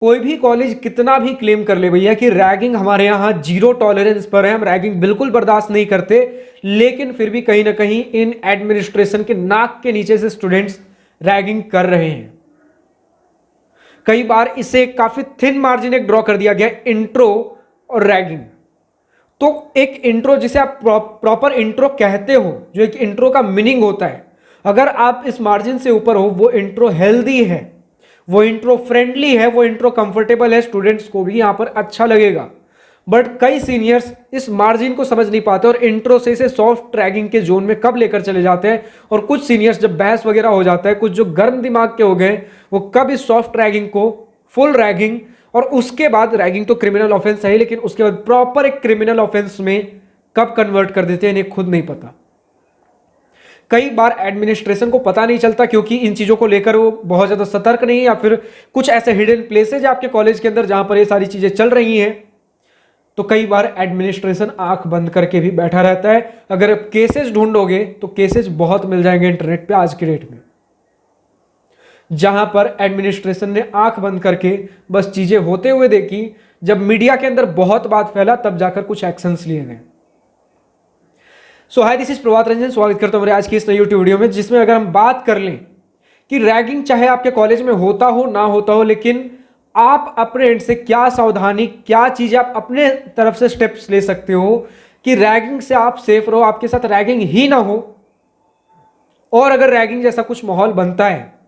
कोई भी कॉलेज कितना भी क्लेम कर ले भैया कि रैगिंग हमारे यहाँ जीरो टॉलरेंस पर है, हम रैगिंग बिल्कुल बर्दाश्त नहीं करते, लेकिन फिर भी कहीं ना कहीं इन एडमिनिस्ट्रेशन के नाक के नीचे से स्टूडेंट्स रैगिंग कर रहे हैं। कई बार इसे काफी थिन मार्जिन एक ड्रॉ कर दिया गया, इंट्रो और रैगिंग। तो एक इंट्रो जिसे आप प्रॉपर इंट्रो कहते हो, जो एक इंट्रो का मीनिंग होता है, अगर आप इस मार्जिन से ऊपर हो, वो इंट्रो हेल्दी है, वो इंट्रो फ्रेंडली है, वो इंट्रो कंफर्टेबल है, स्टूडेंट्स को भी यहां पर अच्छा लगेगा। बट कई सीनियर्स इस मार्जिन को समझ नहीं पाते और इंट्रो से इसे सॉफ्ट रैगिंग के जोन में कब लेकर चले जाते हैं। और कुछ सीनियर्स जब बहस वगैरह हो जाता है, कुछ जो गर्म दिमाग के हो गए, वो कब इस सॉफ्ट रैगिंग को फुल रैगिंग, और उसके बाद रैगिंग तो क्रिमिनल ऑफेंस है, लेकिन उसके बाद प्रॉपर एक क्रिमिनल ऑफेंस में कब कन्वर्ट कर देते हैं इन्हें खुद नहीं पता। कई बार एडमिनिस्ट्रेशन को पता नहीं चलता क्योंकि इन चीजों को लेकर वो बहुत ज्यादा सतर्क नहीं है, या फिर कुछ ऐसे हिडन प्लेसेज आपके कॉलेज के अंदर जहां पर ये सारी चीजें चल रही हैं। तो कई बार एडमिनिस्ट्रेशन आंख बंद करके भी बैठा रहता है। अगर आप केसेस ढूंढोगे तो केसेस बहुत मिल जाएंगे इंटरनेट पे आज की डेट में, जहां पर एडमिनिस्ट्रेशन ने आंख बंद करके बस चीजें होते हुए देखी, जब मीडिया के अंदर बहुत बात फैला तब जाकर कुछ एक्शंस लिए गए। सो हाय, दिस इज प्रभात रंजन, स्वागत करता हूं मेरे आज की इस नई यूट्यूब वीडियो में, जिसमें अगर हम बात कर लें कि रैगिंग चाहे आपके कॉलेज में होता हो ना होता हो, लेकिन आप अपने एंड से क्या सावधानी, क्या चीजें आप अपने तरफ से स्टेप्स ले सकते हो कि रैगिंग से आप सेफ रहो, आपके साथ रैगिंग ही ना हो। और अगर रैगिंग जैसा कुछ माहौल बनता है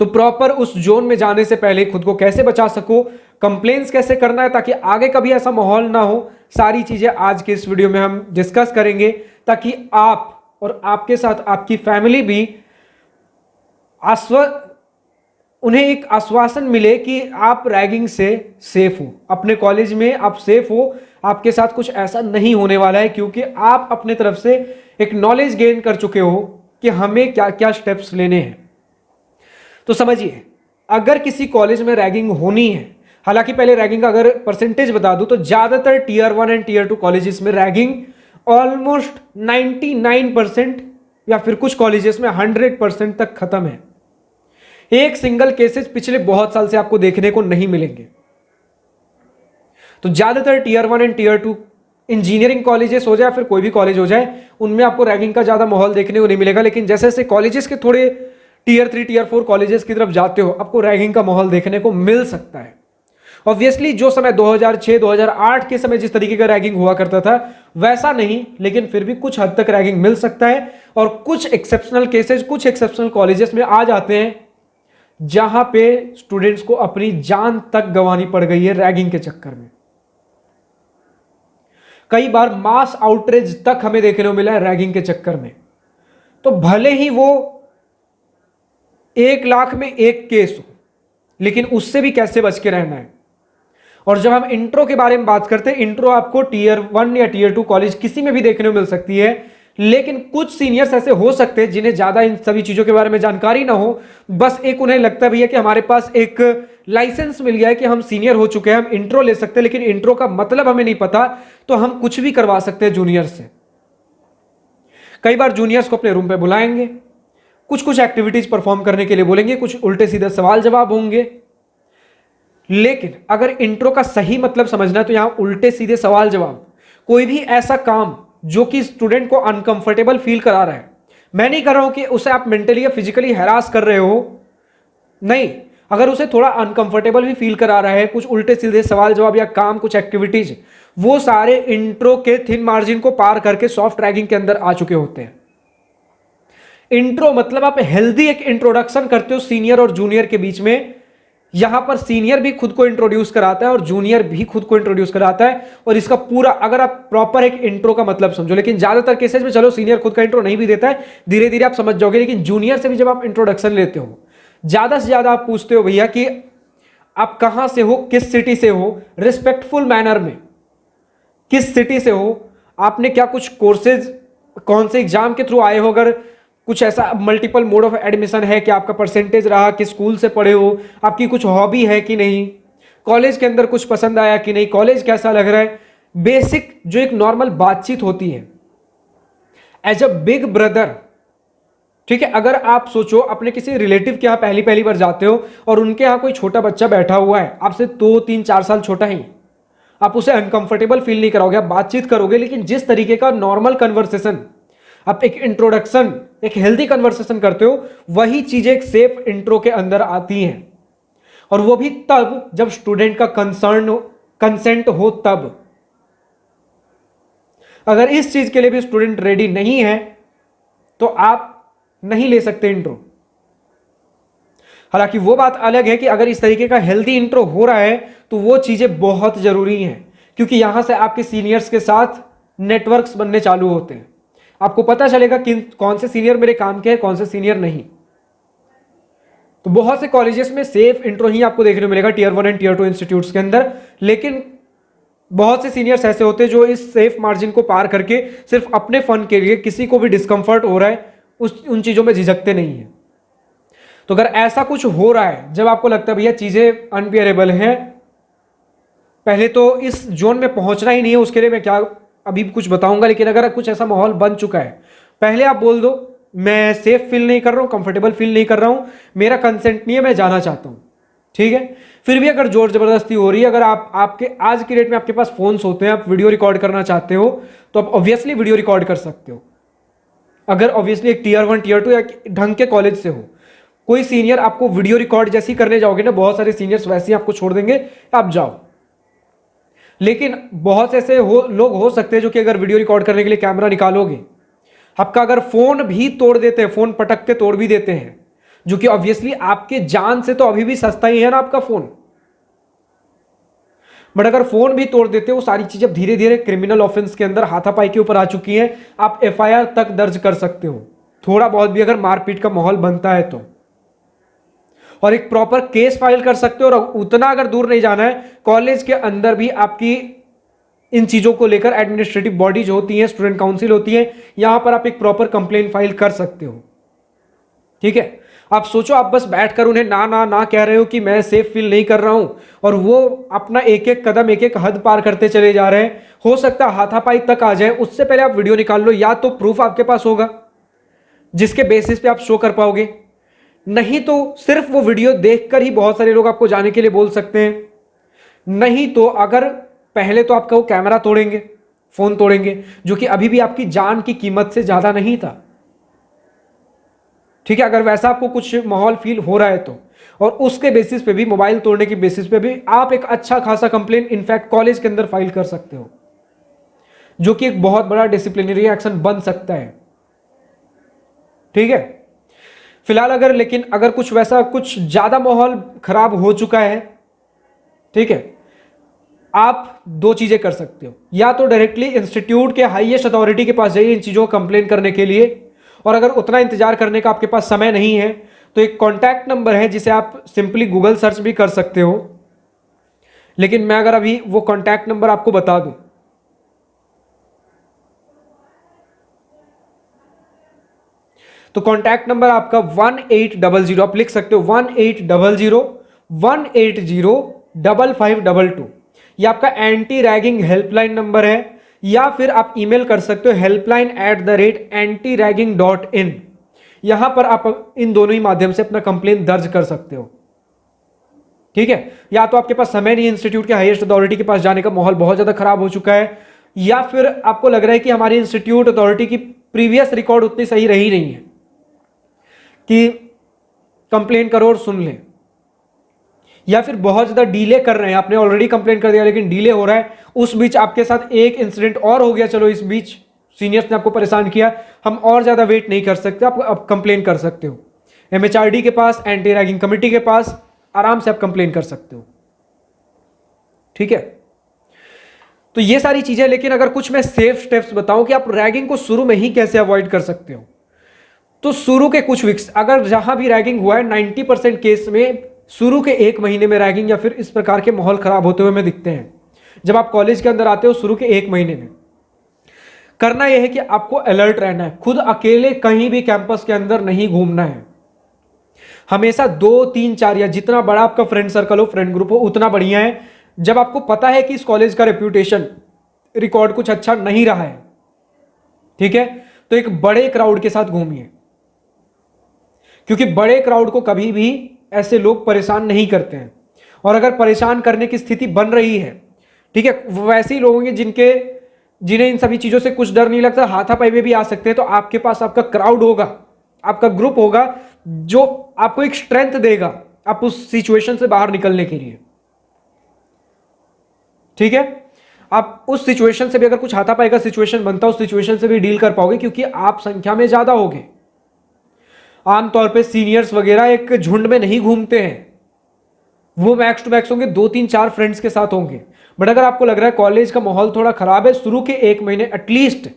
तो प्रॉपर उस जोन में जाने से पहले खुद को कैसे बचा सको, कंप्लेंट्स कैसे करना है ताकि आगे कभी ऐसा माहौल ना हो, सारी चीजें आज के इस वीडियो में हम डिस्कस करेंगे, ताकि आप और आपके साथ आपकी फैमिली भी उन्हें एक आश्वासन मिले कि आप रैगिंग से सेफ हो, अपने कॉलेज में आप सेफ हो, आपके साथ कुछ ऐसा नहीं होने वाला है, क्योंकि आप अपने तरफ से एक नॉलेज गेन कर चुके हो कि हमें क्या क्या स्टेप्स लेने हैं। तो समझिए, अगर किसी कॉलेज में रैगिंग होनी है, हालांकि पहले रैगिंग का अगर परसेंटेज बता दूं तो ज्यादातर टीयर 1 एंड टीयर 2 कॉलेजेस में रैगिंग ऑलमोस्ट 99% या फिर कुछ कॉलेजेस में 100% तक खत्म है। एक सिंगल केसेस पिछले बहुत साल से आपको देखने को नहीं मिलेंगे। तो ज्यादातर tier 1 and tier 2 engineering colleges हो जाए, फिर कोई भी कॉलेज हो जाए, उनमें आपको रैगिंग का ज्यादा माहौल देखने को नहीं मिलेगा। लेकिन जैसे जैसे कॉलेजेस के थोड़े टीयर 3 टीयर 4 कॉलेजेस की तरफ जाते हो, आपको रैगिंग का माहौल देखने को मिल सकता है। ऑब्वियसली जो समय 2006 2008 के समय जिस तरीके का रैगिंग हुआ करता था वैसा नहीं, लेकिन फिर भी कुछ हद तक रैगिंग मिल सकता है। और कुछ एक्सेप्शनल केसेस, कुछ एक्सेप्शनल कॉलेजेस में आ जाते हैं जहां पे स्टूडेंट्स को अपनी जान तक गंवानी पड़ गई है रैगिंग के चक्कर में। कई बार मास आउटरीच तक हमें देखने को मिला है रैगिंग के चक्कर में। तो भले ही वो 1 लाख में एक केस हो, लेकिन उससे भी कैसे बच के रहना है। और जब हम इंट्रो के बारे में बात करते हैं, इंट्रो आपको टीयर 1 या टीयर 2 कॉलेज किसी में भी देखने को मिल सकती है, लेकिन कुछ सीनियर्स ऐसे हो सकते हैं जिन्हें ज्यादा इन सभी चीजों के बारे में जानकारी ना हो, बस एक उन्हें लगता है भैया कि हमारे पास एक लाइसेंस मिल गया है कि हम सीनियर हो चुके हैं, हम इंट्रो ले सकते हैं, लेकिन इंट्रो का मतलब हमें नहीं पता, तो हम कुछ भी करवा सकते हैं जूनियर से। कई बार जूनियर्स को अपने रूम पे बुलाएंगे, कुछ कुछ एक्टिविटीज परफॉर्म करने के लिए बोलेंगे, कुछ उल्टे सीधे सवाल जवाब होंगे। लेकिन अगर इंट्रो का सही मतलब समझना है तो यहां उल्टे सीधे सवाल जवाब, कोई भी ऐसा काम जो कि स्टूडेंट को अनकंफर्टेबल फील करा रहा है, मैं नहीं कर रहा हूं कि उसे आप मेंटली या फिजिकली हैरास कर रहे हो, नहीं, अगर उसे थोड़ा अनकंफर्टेबल भी फील करा रहा है, कुछ उल्टे सीधे सवाल जवाब या काम, कुछ एक्टिविटीज, वो सारे इंट्रो के थिन मार्जिन को पार करके सॉफ्ट रैगिंग के अंदर आ चुके होते हैं। इंट्रो मतलब आप हेल्दी एक इंट्रोडक्शन करते हो सीनियर और जूनियर के बीच में। यहां पर सीनियर भी खुद को इंट्रोड्यूस कराता है और जूनियर भी खुद को इंट्रोड्यूस कराता है, और इसका पूरा अगर आप प्रॉपर एक इंट्रो का मतलब समझो। लेकिन ज्यादातर केसेस में चलो सीनियर खुद का इंट्रो नहीं भी देता है, धीरे धीरे आप समझ जाओगे। लेकिन जूनियर से भी जब आप इंट्रोडक्शन लेते हो, ज्यादा से ज्यादा आप पूछते हो भैया कि आप कहां से हो, किस सिटी से हो, रिस्पेक्टफुल मैनर में, किस सिटी से हो, आपने क्या कुछ कोर्सेज, कौन से एग्जाम के थ्रू आए हो, अगर कुछ ऐसा मल्टीपल मोड ऑफ एडमिशन है कि आपका परसेंटेज रहा, किस स्कूल से पढ़े हो, आपकी कुछ हॉबी है कि नहीं, कॉलेज के अंदर कुछ पसंद आया कि नहीं, कॉलेज कैसा लग रहा है। बेसिक जो एक नॉर्मल बातचीत होती है एज अ बिग ब्रदर, ठीक है, अगर आप सोचो अपने किसी रिलेटिव के यहाँ पहली पहली बार जाते हो और उनके यहाँ कोई छोटा बच्चा बैठा हुआ है, आपसे 2 3 4 साल छोटा ही, आप उसे अनकंफर्टेबल फील नहीं कराओगे, आप बातचीत करोगे, लेकिन जिस तरीके का नॉर्मल कन्वर्सेशन, आप एक इंट्रोडक्शन, एक हेल्दी कन्वर्सेशन करते हो, वही चीजें एक सेफ इंट्रो के अंदर आती हैं। और वो भी तब जब स्टूडेंट का कंसेंट हो तब। अगर इस चीज के लिए भी स्टूडेंट रेडी नहीं है तो आप नहीं ले सकते इंट्रो। हालांकि वो बात अलग है कि अगर इस तरीके का हेल्दी इंट्रो हो रहा है तो वो चीजें बहुत जरूरी हैं, क्योंकि यहां से आपके सीनियर्स के साथ नेटवर्क्स बनने चालू होते हैं। आपको पता चलेगा कि कौन से सीनियर मेरे काम के हैं, कौन से सीनियर नहीं। तो बहुत से कॉलेजेस में सेफ इंट्रो ही आपको देखने को मिलेगा Tier 1 एंड Tier 2 इंस्टीट्यूट्स के अंदर, लेकिन बहुत से सीनियर्स ऐसे होते हैं जो इस सेफ मार्जिन को पार करके सिर्फ अपने फन के लिए, किसी को भी डिस्कंफर्ट हो रहा है उन चीजों में झिझकते नहीं है। तो अगर ऐसा कुछ हो रहा है, जब आपको लगता है भैया चीजें अनबियरेबल हैं, पहले तो इस जोन में पहुंचना ही नहीं है, उसके लिए मैं क्या अभी कुछ बताऊंगा, लेकिन अगर कुछ ऐसा माहौल बन चुका है, पहले आप बोल दो मैं सेफ फील नहीं कर रहा हूं, कंफर्टेबल फील नहीं कर रहा हूं, मेरा कंसेंट नहीं है, मैं जाना चाहता हूं। ठीक है, फिर भी अगर जोर जबरदस्ती हो रही है, अगर आपके आज की डेट में आपके पास फोन्स होते हैं, आप वीडियो रिकॉर्ड करना चाहते हो तो आप ऑब्वियसली वीडियो रिकॉर्ड कर सकते हो। अगर ऑब्वियसली एक Tier 1 Tier 2 या ढंग के कॉलेज से हो, कोई सीनियर आपको वीडियो रिकॉर्ड जैसी करने जाओगे ना, बहुत सारे सीनियर्स वैसे ही आपको छोड़ देंगे, आप जाओ। लेकिन बहुत ऐसे लोग हो सकते हैं जो कि अगर वीडियो रिकॉर्ड करने के लिए कैमरा निकालोगे, आपका अगर फोन भी तोड़ देते हैं, फोन पटक के तोड़ भी देते हैं, जो कि ऑब्वियसली आपके जान से तो अभी भी सस्ता ही है ना आपका फोन, बट अगर फोन भी तोड़ देते हो, सारी चीजें धीरे धीरे क्रिमिनल ऑफेंस के अंदर हाथापाई के ऊपर आ चुकी हैं। आप FIR तक दर्ज कर सकते हो, थोड़ा बहुत भी अगर मारपीट का माहौल बनता है तो, और एक प्रॉपर केस फाइल कर सकते हो। और उतना अगर दूर नहीं जाना है, कॉलेज के अंदर भी आपकी इन चीजों को लेकर एडमिनिस्ट्रेटिव बॉडीज होती हैं, स्टूडेंट काउंसिल होती है, यहां पर आप एक प्रॉपर कंप्लेंट फाइल कर सकते हो। ठीक है, आप सोचो आप बस बैठकर उन्हें ना ना ना कह रहे हो कि मैं सेफ फील नहीं कर रहा हूं, और वो अपना एक एक कदम, एक एक हद पार करते चले जा रहे हैं। हो सकता है हाथापाई तक आ जाए, उससे पहले आप वीडियो निकाल लो, या तो प्रूफ आपके पास होगा जिसके बेसिस पे आप शो कर पाओगे, नहीं तो सिर्फ वो वीडियो देखकर ही बहुत सारे लोग आपको जाने के लिए बोल सकते हैं। नहीं तो अगर पहले तो आपका वो कैमरा तोड़ेंगे, फोन तोड़ेंगे, जो कि अभी भी आपकी जान की कीमत से ज्यादा नहीं था। ठीक है, अगर वैसा आपको कुछ माहौल फील हो रहा है तो, और उसके बेसिस पे भी, मोबाइल तोड़ने की बेसिस पे भी आप एक अच्छा खासा कंप्लेन इनफैक्ट कॉलेज के अंदर फाइल कर सकते हो, जो कि एक बहुत बड़ा डिसिप्लिनरी एक्शन बन सकता है। ठीक है, फिलहाल अगर कुछ वैसा कुछ ज्यादा माहौल खराब हो चुका है, ठीक है, आप दो चीजें कर सकते हो, या तो डायरेक्टली इंस्टीट्यूट के हाईएस्ट अथॉरिटी के पास जाइए इन चीजों को कंप्लेन करने के लिए, और अगर उतना इंतजार करने का आपके पास समय नहीं है तो एक कॉन्टैक्ट नंबर है जिसे आप सिंपली गूगल सर्च भी कर सकते हो। लेकिन मैं अगर अभी वो कॉन्टैक्ट नंबर आपको बता दूं, तो कॉन्टैक्ट नंबर आपका 1800, आप लिख सकते हो 1800-180-5522। ये आपका एंटी रैगिंग हेल्पलाइन नंबर है, या फिर आप ईमेल कर सकते हो helpline@antiraging.in। यहां पर आप इन दोनों ही माध्यम से अपना कंप्लेन दर्ज कर सकते हो। ठीक है, या तो आपके पास समय नहीं, इंस्टीट्यूट के हाईएस्ट अथॉरिटी के पास जाने का माहौल बहुत ज्यादा खराब हो चुका है, या फिर आपको लग रहा है कि हमारी इंस्टीट्यूट अथॉरिटी की प्रीवियस रिकॉर्ड उतनी सही रही नहीं है कि कंप्लेन करो और सुन लें, या फिर बहुत ज्यादा डीले कर रहे हैं, आपने ऑलरेडी कंप्लेन कर दिया लेकिन डीले हो रहा है, उस बीच आपके साथ एक इंसिडेंट और हो गया, चलो इस बीच सीनियर्स ने आपको परेशान किया, हम और ज्यादा वेट नहीं कर सकते, आप कंप्लेन कर सकते हो MHRD के पास, एंटी रैगिंग कमेटी के पास, आराम से आप कंप्लेन कर सकते हो। ठीक है, तो ये सारी चीजें। लेकिन अगर कुछ मैं सेफ स्टेप्स बताऊं कि आप रैगिंग को शुरू में ही कैसे अवॉइड कर सकते हो, तो शुरू के कुछ वीक्स, अगर जहां भी रैगिंग हुआ है 90% केस में शुरू के 1 महीने में रैगिंग या फिर इस प्रकार के माहौल खराब होते हुए हमें दिखते हैं। जब आप कॉलेज के अंदर आते हो शुरू के 1 महीने में करना यह है कि आपको अलर्ट रहना है, खुद अकेले कहीं भी कैंपस के अंदर नहीं घूमना है। हमेशा 2 3 4 या जितना बड़ा आपका फ्रेंड सर्कल हो, फ्रेंड ग्रुप हो, उतना बढ़िया है। जब आपको पता है कि इस कॉलेज का रेप्यूटेशन रिकॉर्ड कुछ अच्छा नहीं रहा है, ठीक है, तो एक बड़े क्राउड के साथ घूमिए। क्योंकि बड़े क्राउड को कभी भी ऐसे लोग परेशान नहीं करते हैं, और अगर परेशान करने की स्थिति बन रही है, ठीक है, वैसे ही लोग होंगे जिन्हें इन सभी चीजों से कुछ डर नहीं लगता, हाथापाई में भी आ सकते हैं। तो आपके पास आपका क्राउड होगा, आपका ग्रुप होगा, जो आपको एक स्ट्रेंथ देगा आप उस सिचुएशन से बाहर निकलने के लिए। ठीक है, आप उस सिचुएशन से भी, अगर कुछ हाथापाई का सिचुएशन बनता है, उस सिचुएशन से भी डील कर पाओगे, क्योंकि आप संख्या में ज्यादा होगे। आमतौर पे सीनियर्स वगैरह एक झुंड में नहीं घूमते हैं, वो मैक्स टू मैक्स होंगे 2-3-4 फ्रेंड्स के साथ होंगे। बट अगर आपको लग रहा है कॉलेज का माहौल थोड़ा खराब है, शुरू के 1 महीने एटलीस्ट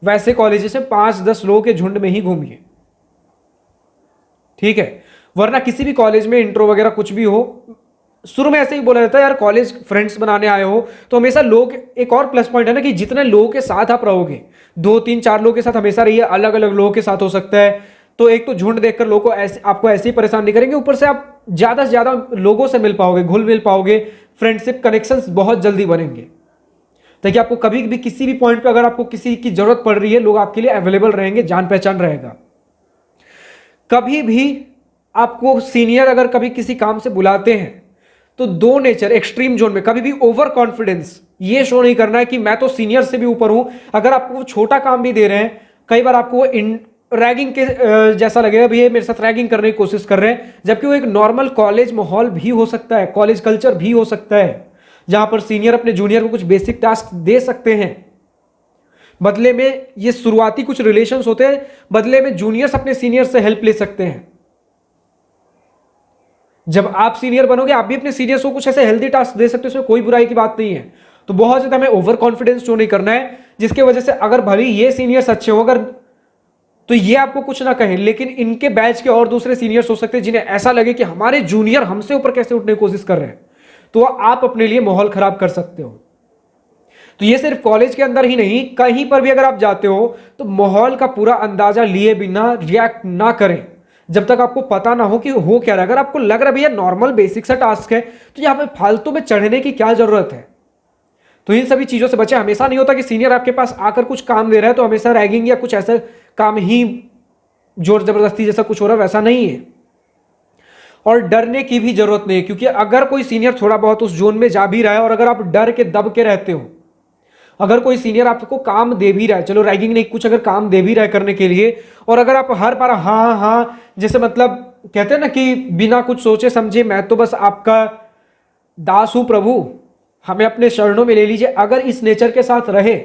वैसे कॉलेज से 5-10 लोगों के झुंड में ही घूमिए। ठीक है, वरना किसी भी कॉलेज में इंट्रो वगैरह कुछ भी हो, शुरू में ऐसे ही बोला जाता है यार कॉलेज फ्रेंड्स बनाने आए हो, तो हमेशा लोग, एक और प्लस पॉइंट है ना कि जितने लोगों के साथ आप रहोगे, 2-3-4 लोगों के साथ हमेशा रहिए, अलग अलग लोगों के साथ हो सकता है, तो एक तो झुंड देखकर लोगों को ऐसे, आपको ऐसे ही परेशान नहीं करेंगे, ऊपर से आप ज्यादा से ज्यादा लोगों से मिल पाओगे, घुल मिल पाओगे, फ्रेंडशिप कनेक्शंस बहुत जल्दी बनेंगे, ताकि आपको कभी भी किसी भी पॉइंट पे अगर आपको किसी की जरूरत पड़ रही है, लोग आपके लिए अवेलेबल रहेंगे, जान पहचान रहेगा। कभी भी आपको सीनियर अगर कभी किसी काम से बुलाते हैं, तो दो नेचर एक्सट्रीम जोन में, कभी भी ओवर कॉन्फिडेंस ये शो नहीं करना है कि मैं तो सीनियर से भी ऊपर हूं। अगर आपको वो छोटा काम भी दे रहे हैं, कई बार आपको वो रैगिंग के जैसा लगेगा, भी ये मेरे साथ रैगिंग करने की कोशिश कर रहे हैं, जबकि वो एक नॉर्मल कॉलेज माहौल भी हो सकता है, कॉलेज कल्चर भी हो सकता है, जहां पर सीनियर अपने जूनियर को कुछ बेसिक टास्क दे सकते हैं। बदले में ये शुरुआती कुछ रिलेशंस होते हैं, बदले में जूनियर्स अपने सीनियर से हेल्प ले सकते हैं। जब आप सीनियर बनोगे, आप भी अपने सीनियर्स को कुछ ऐसे हेल्दी टास्क दे सकते हो, उसमें कोई बुराई की बात नहीं है। तो बहुत ज्यादा हमें ओवर कॉन्फिडेंस शो नहीं करना है, जिसकी वजह से अगर भले ये सीनियर्स अच्छे हो, अगर तो ये आपको कुछ ना कहें, लेकिन इनके बैच के और दूसरे सीनियर्स हो सकते हैं जिन्हें ऐसा लगे कि हमारे जूनियर हमसे ऊपर कैसे उठने की कोशिश कर रहे हैं, तो आप अपने लिए माहौल खराब कर सकते हो। तो ये सिर्फ कॉलेज के अंदर ही नहीं, कहीं पर भी अगर आप जाते हो, तो माहौल का पूरा अंदाजा लिए बिना रिएक्ट ना करें, जब तक आपको पता ना हो कि हो क्या रहा है। अगर आपको लग रहा है भैया नॉर्मल बेसिक सा टास्क है, तो यहां पे फालतू में चढ़ने की क्या जरूरत है, तो इन सभी चीजों से बचे। हमेशा नहीं होता कि सीनियर आपके पास आकर कुछ काम दे रहा है तो हमेशा रैगिंग या कुछ ऐसा काम ही, जोर जबरदस्ती जैसा कुछ हो रहा है, वैसा नहीं है। और डरने की भी जरूरत नहीं है, क्योंकि अगर कोई सीनियर थोड़ा बहुत उस जोन में जा भी रहा है, और अगर आप डर के दब के रहते हो, अगर कोई सीनियर आपको काम दे भी रहा है, चलो रैगिंग नहीं, कुछ अगर काम दे भी रहा है करने के लिए, और अगर आप हर बार हाँ हाँ जैसे मतलब कहते हैं ना कि बिना कुछ सोचे समझे मैं तो बस आपका दास हूं प्रभु, हमें अपने शरणों में ले लीजिए, अगर इस नेचर के साथ रहे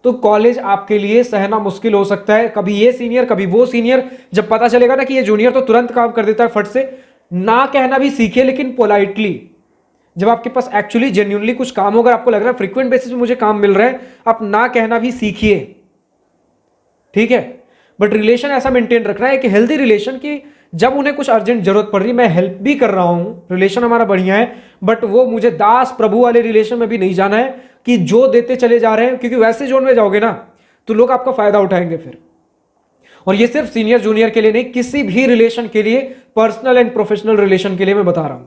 तो कॉलेज आपके लिए सहना मुश्किल हो सकता है। कभी ये सीनियर कभी वो सीनियर, जब पता चलेगा ना कि ये जूनियर तो तुरंत काम कर देता है फट से, ना कहना भी सीखिए, लेकिन पोलाइटली। जब आपके पास एक्चुअली जेन्युइनली कुछ काम होगा, आपको लग रहा है फ्रीक्वेंट बेसिस पे मुझे काम मिल रहा है, आप ना कहना भी सीखिए, ठीक है। बट रिलेशन ऐसा मेंटेन रखना है कि हेल्दी रिलेशन की, जब उन्हें कुछ अर्जेंट जरूरत पड़ रही है, मैं हेल्प भी कर रहा हूं, रिलेशन हमारा बढ़िया है, बट वो मुझे दास प्रभु वाले रिलेशन में भी नहीं जाना है कि जो देते चले जा रहे हैं, क्योंकि वैसे जोन में जाओगे ना तो लोग आपका फायदा उठाएंगे फिर। और ये सिर्फ सीनियर जूनियर के लिए नहीं, किसी भी रिलेशन के लिए, पर्सनल एंड प्रोफेशनल रिलेशन के लिए मैं बता रहा हूं,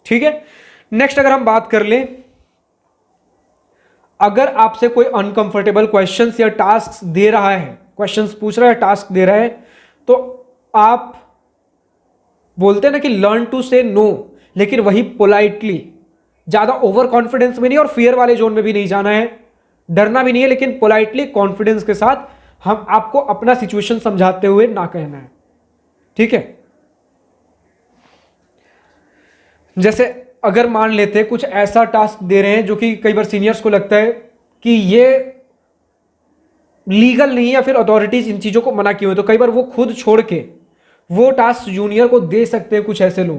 ठीक है। नेक्स्ट अगर हम बात कर लें, अगर आपसे कोई अनकंफर्टेबल क्वेश्चंस या टास्क दे रहा है, क्वेश्चंस पूछ रहा है, टास्क दे रहा है, तो आप बोलते हैं ना कि लर्न टू से नो, लेकिन वही पोलाइटली, ज्यादा ओवर कॉन्फिडेंस में नहीं और फियर वाले जोन में भी नहीं जाना है, डरना भी नहीं है, लेकिन पोलाइटली कॉन्फिडेंस के साथ हम आपको अपना सिचुएशन समझाते हुए ना कहना है, ठीक है। जैसे अगर मान लेते कुछ ऐसा टास्क दे रहे हैं जो कि कई बार सीनियर्स को लगता है कि ये लीगल नहीं है, या फिर अथॉरिटीज इन चीजों को मना किए हुए, तो कई बार वो खुद छोड़ के वो टास्क जूनियर को दे सकते हैं कुछ ऐसे लोग,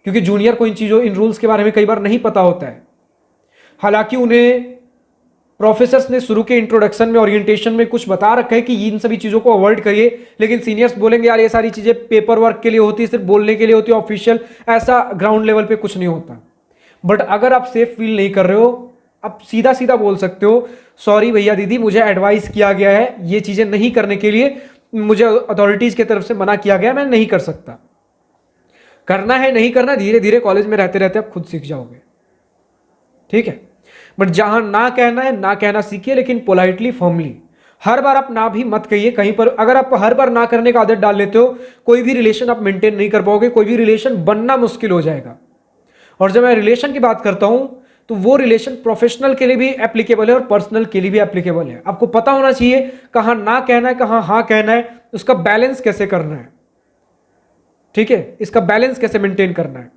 क्योंकि जूनियर को इन चीजों, इन रूल्स के बारे में कई बार नहीं पता होता है। हालांकि उन्हें प्रोफेसर्स ने शुरू के इंट्रोडक्शन में, ओरिएंटेशन में कुछ बता रखा है कि इन सभी चीजों को अवॉइड करिए, लेकिन सीनियर्स बोलेंगे यार ये सारी चीजें पेपर वर्क के लिए होती है, सिर्फ बोलने के लिए होती है, ऑफिशियल ऐसा ग्राउंड लेवल पे कुछ नहीं होता। बट अगर आप सेफ फील नहीं कर रहे हो, आप सीधा सीधा बोल सकते हो, सॉरी भैया दीदी, मुझे एडवाइस किया गया है ये चीजें नहीं करने के लिए, मुझे अथॉरिटीज की तरफ से मना किया गया, मैं नहीं कर सकता। करना है नहीं करना, धीरे धीरे कॉलेज में रहते रहते आप खुद सीख जाओगे, ठीक है। बट जहां ना कहना है ना कहना सीखिए, लेकिन पोलाइटली, फर्मली। हर बार आप ना भी मत कहिए कहीं पर। अगर आप हर बार ना करने का आदत डाल लेते हो, कोई भी रिलेशन आप मेंटेन नहीं कर पाओगे, कोई भी रिलेशन बनना मुश्किल हो जाएगा। और जब मैं रिलेशन की बात करता हूं तो वो रिलेशन प्रोफेशनल के लिए भी एप्लीकेबल है और पर्सनल के लिए भी एप्लीकेबल है। आपको पता होना चाहिए कहां ना कहना है, कहां हाँ कहना है, उसका बैलेंस कैसे करना है। ठीक है, इसका बैलेंस कैसे मेंटेन करना है।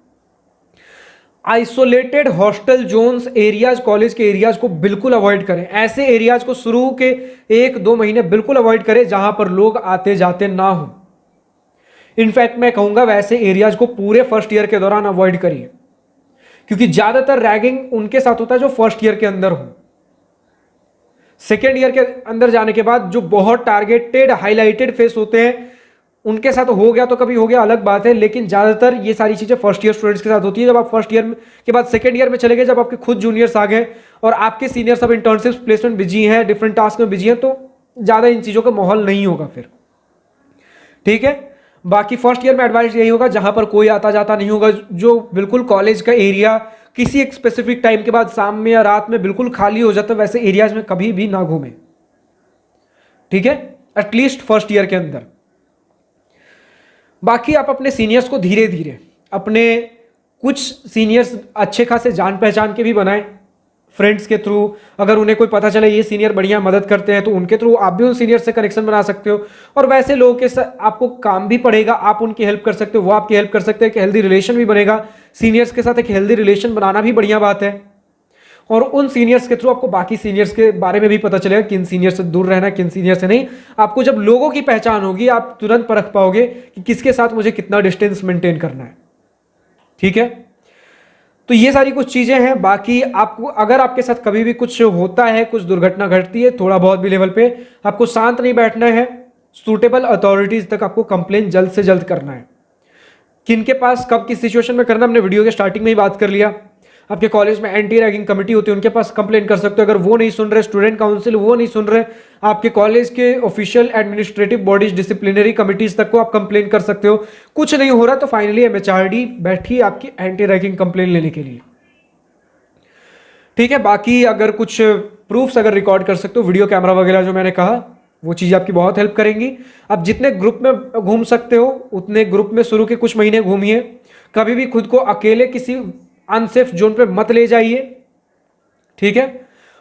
Isolated hostel zones areas, college के एरियाज को बिल्कुल अवॉइड करें। ऐसे एरियाज को शुरू के 1-2 महीने बिल्कुल अवॉइड करें जहां पर लोग आते जाते ना हो। इनफैक्ट मैं कहूंगा वैसे एरियाज को पूरे फर्स्ट ईयर के दौरान अवॉइड करिए, क्योंकि ज्यादातर रैगिंग उनके साथ होता है जो फर्स्ट ईयर के अंदर हो। सेकेंड ईयर के अंदर जाने के बाद जो बहुत टारगेटेड हाईलाइटेड फेस होते हैं उनके साथ हो गया तो कभी हो गया, अलग बात है, लेकिन ज्यादातर ये सारी चीजें फर्स्ट ईयर स्टूडेंट्स के साथ होती है। जब आप फर्स्ट ईयर के बाद सेकंड ईयर में चले गए, जब आपके खुद जूनियर्स आ गए और आपके सीनियर सब इंटर्नशिप प्लेसमेंट बिजी हैं, डिफरेंट टास्क में बिजी हैं, तो ज्यादा इन चीजों का माहौल नहीं होगा फिर। ठीक है, बाकी फर्स्ट ईयर में एडवाइस यही होगा जहां पर कोई आता जाता नहीं होगा, जो बिल्कुल कॉलेज का एरिया किसी एक स्पेसिफिक टाइम के बाद शाम में या रात में बिल्कुल खाली हो जाता है, वैसे एरियाज में कभी भी ना घूमे। ठीक है, एटलीस्ट फर्स्ट ईयर के अंदर। बाकी आप अपने सीनियर्स को धीरे धीरे, अपने कुछ सीनियर्स अच्छे खासे जान पहचान के भी बनाएं, फ्रेंड्स के थ्रू। अगर उन्हें कोई पता चले ये सीनियर बढ़िया मदद करते हैं तो उनके थ्रू आप भी उन सीनियर से कनेक्शन बना सकते हो। और वैसे लोगों के साथ आपको काम भी पड़ेगा, आप उनकी हेल्प कर सकते हो, वो आपकी हेल्प कर सकते हैं, एक हेल्दी रिलेशन भी बनेगा। सीनियर्स के साथ एक हेल्दी रिलेशन बनाना भी बढ़िया बात है। और उन सीनियर्स के थ्रू आपको बाकी सीनियर्स के बारे में भी पता चलेगा, किन सीनियर से दूर रहना, किन सीनियर से नहीं। आपको जब लोगों की पहचान होगी आप तुरंत परख पाओगे कि किसके साथ मुझे कितना डिस्टेंस मेंटेन करना है। ठीक है, तो ये सारी कुछ चीजें हैं। बाकी आपको अगर आपके साथ कभी भी कुछ होता है, कुछ दुर्घटना घटती है, थोड़ा बहुत भी लेवल पे, आपको शांत नहीं बैठना है, सूटेबल अथॉरिटीज तक आपको कंप्लेन जल्द से जल्द करना है। किन के पास कब किस सिचुएशन में करना, हमने वीडियो के स्टार्टिंग में ही बात कर लिया। आपके कॉलेज में एंटी रैगिंग कमेटी होती है, उनके पास कंप्लेन कर सकते हो। अगर वो नहीं सुन रहे, स्टूडेंट काउंसिल वो नहीं सुन रहे, आपके कॉलेज के official administrative bodies, disciplinary committees तक को आप कंप्लेन कर सकते हो। कुछ नहीं हो रहा तो फाइनली एमएचआरडी बैठी आपकी एंटी रैगिंग कंप्लेन लेने के लिए। ठीक है, बाकी अगर कुछ प्रूफ्स अगर रिकॉर्ड कर सकते हो, वीडियो कैमरा वगैरह जो मैंने कहा, वो चीज़ आपकी बहुत हेल्प करेंगी। आप जितने ग्रुप में घूम सकते हो उतने ग्रुप में शुरू के कुछ महीने घूमिए। कभी भी खुद को अकेले किसी अनसेफ जोन पे मत ले जाइए। ठीक है,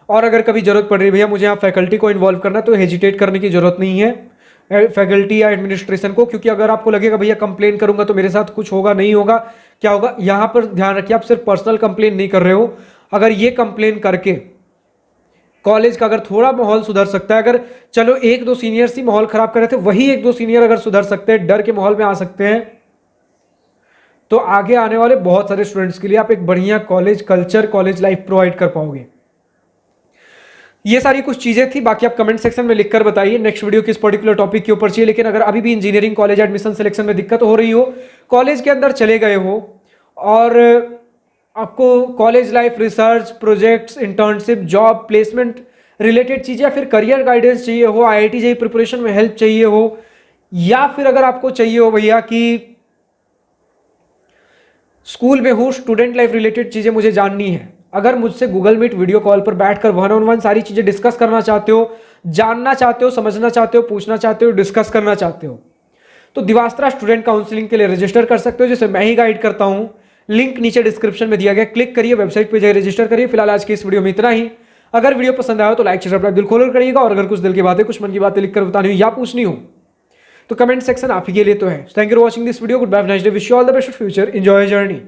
और अगर कभी जरूरत पड़ रही भैया मुझे यहाँ फैकल्टी को इन्वॉल्व करना, तो हेजिटेट करने की जरूरत नहीं है फैकल्टी या एडमिनिस्ट्रेशन को। क्योंकि अगर आपको लगेगा भैया कंप्लेन करूंगा तो मेरे साथ कुछ होगा, नहीं होगा, क्या होगा, यहां पर ध्यान रखिए आप सिर्फ पर्सनल कंप्लेन नहीं कर रहे हो। अगर ये कंप्लेन करके कॉलेज का अगर थोड़ा माहौल सुधर सकता है, अगर चलो 1-2 सीनियर्स ही माहौल खराब कर रहे थे, वही 1-2 सीनियर अगर सुधर सकते हैं, डर के माहौल में आ सकते हैं, तो आगे आने वाले बहुत सारे स्टूडेंट्स के लिए आप एक बढ़िया college culture, college life provide कर पाओगे। ये सारी कुछ चीजें थी। बाकी आप कमेंट सेक्शन में लिखकर बताइए नेक्स्ट वीडियो किस पर्टिकुलर टॉपिक के ऊपर चाहिए। लेकिन अगर अभी भी इंजीनियरिंग कॉलेज एडमिशन सिलेक्शन में दिक्कत हो रही हो, कॉलेज के अंदर चले गए हो और आपको college life, research projects, internship, job placement related चीजें, या फिर करियर गाइडेंस चाहिए हो, IIT जेईई प्रिपरेशन में हेल्प चाहिए हो, या फिर अगर आपको चाहिए हो भैया कि स्कूल में हूँ, स्टूडेंट लाइफ रिलेटेड चीजें मुझे जाननी है, अगर मुझसे गूगल मीट वीडियो कॉल पर बैठकर 1-on-1 सारी चीजें डिस्कस करना चाहते हो, जानना चाहते हो, समझना चाहते हो, पूछना चाहते हो, डिस्कस करना चाहते हो, तो दिवास्त्रा स्टूडेंट काउंसलिंग के लिए रजिस्टर कर सकते हो, जिसे मैं ही गाइड करता हूं। लिंक नीचे डिस्क्रिप्शन में दिया गया, क्लिक करिए, वेबसाइट पे जाइए, रजिस्टर करिए। फिलहाल आज की इस वीडियो में इतना ही। अगर वीडियो पसंद आया तो लाइक शेयर सब्सक्राइब दिल खोलकर करिएगा, और अगर कुछ दिल की बातें, कुछ मन की बातें लिखकर बतानी हो या पूछनी हो तो कमेंट सेक्शन आप ही के लिए तो है। Thank you for watching this video. Good bye, nice day, wish you all the best future, enjoy journey.